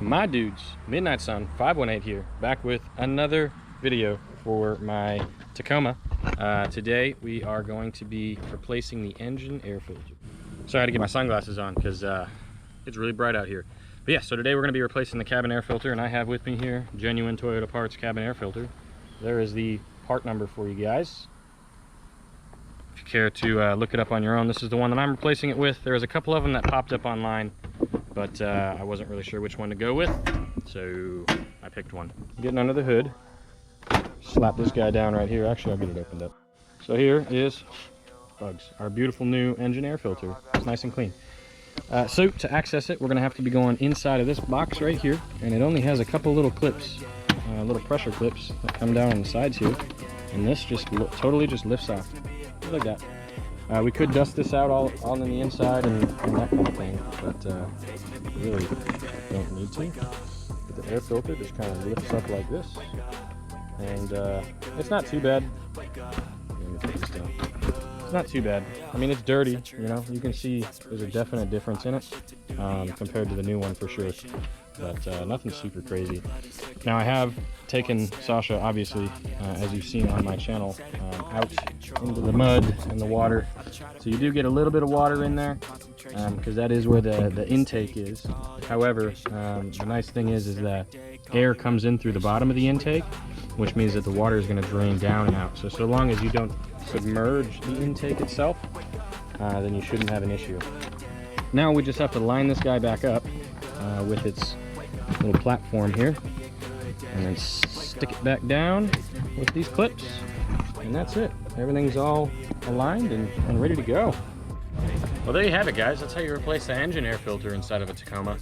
My dudes, Midnight Sun 518 here, back with another video for my Tacoma. Today we are going to be replacing the engine air filter. So I had to get my sunglasses on because it's really bright out here. But yeah, so today we're going to be replacing the cabin air filter, and I have with me here genuine Toyota Parts cabin air filter. There is the part number for you guys. If you care to look it up on your own, this is the one that I'm replacing it with. There's a couple of them that popped up online, but I wasn't really sure which one to go with, so I picked one. Getting under the hood, slap this guy down right here. Actually, I'll get it opened up. So here is Bugs, our beautiful new engine air filter. It's nice and clean. So to access it, we're gonna have to be going inside of this box right here, and it only has a couple little clips, little pressure clips that come down on the sides here, and this just totally just lifts off, just like that. We could dust this out all on the inside and that kind of thing, but really don't need to. But the air filter just kind of lifts up like this, and it's not too bad. Let me put this down. It's not too bad. I mean, it's dirty, you know, you can see there's a definite difference in it compared to the new one for sure, but nothing super crazy. Now I have taken Sasha, obviously, as you've seen on my channel, out into the mud and the water. So you do get a little bit of water in there because that is where the intake is. However, the nice thing is that air comes in through the bottom of the intake, which means that the water is going to drain down and out. So long as you don't submerge the intake itself, then you shouldn't have an issue. Now we just have to line this guy back up with its little platform here, and then stick it back down with these clips, and that's it. Everything's all aligned and ready to go. Well, there you have it, guys. That's how you replace the engine air filter inside of a Tacoma.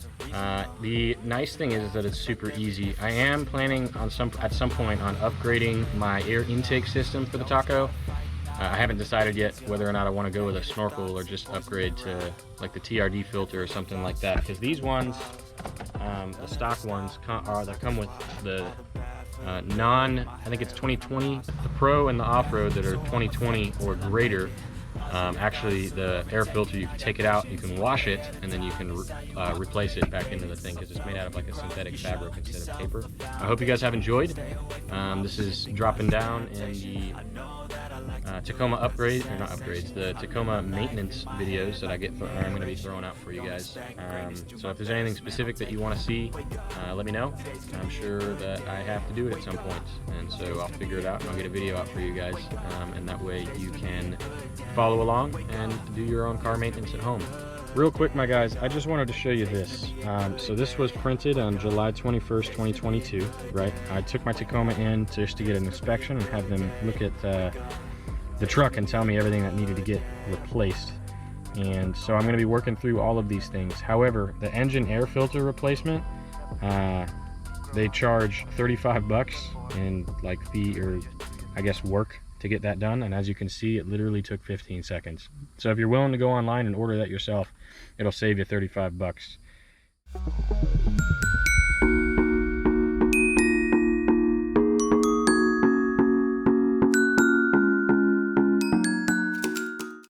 The nice thing is that it's super easy. I am planning on at some point on upgrading my air intake system for the Taco. I haven't decided yet whether or not I want to go with a snorkel or just upgrade to like the TRD filter or something like that, because these ones, the stock ones that come with the I think it's 2020, the Pro and the Off-Road that are 2020 or greater. Actually, the air filter, you can take it out, you can wash it, and then you can replace it back into the thing because it's made out of like a synthetic fabric instead of paper. I hope you guys have enjoyed. This is dropping down in the Tacoma the Tacoma maintenance videos that I'm going to be throwing out for you guys. So if there's anything specific that you want to see, let me know. I'm sure that I have to do it at some point, and so I'll figure it out and I'll get a video out for you guys, and that way you can follow along and do your own car maintenance at home. Real quick, my guys, I just wanted to show you this. So this was printed on July 21st, 2022, right? I took my Tacoma in just to get an inspection and have them look at the truck and tell me everything that needed to get replaced. And so I'm going to be working through all of these things. However, the engine air filter replacement, they charge 35 bucks in like fee, or I guess work, to get that done. And as you can see, it literally took 15 seconds. So if you're willing to go online and order that yourself, it'll save you 35 bucks.